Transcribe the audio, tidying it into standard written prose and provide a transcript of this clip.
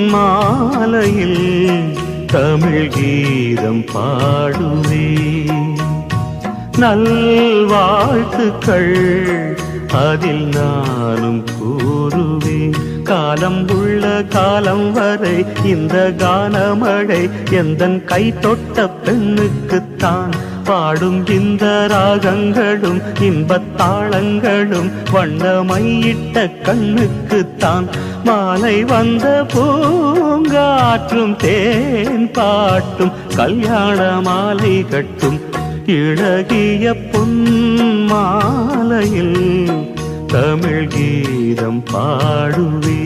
பொன்மாலையில் தமிழ் கீதம் பாடுவே நல்வாழ்த்துக்கள் அதில் நானும் கூறுவேன் காலம் உள்ள காலம் வரை இந்த கானமழை எந்தன் கை தொட்ட பெண்ணுக்குத்தான் பாடும் இந்த ராகங்களும் இன்பத்தாளங்களும் வண்ணமையிட்ட கண்ணுக்குத்தான் மாலை வந்த பூங்காற்றும் தேன் பாட்டும் கல்யாண மாலை கட்டும் இழகிய பொன்மாலையில் தமிழ் கீதம் பாடுவே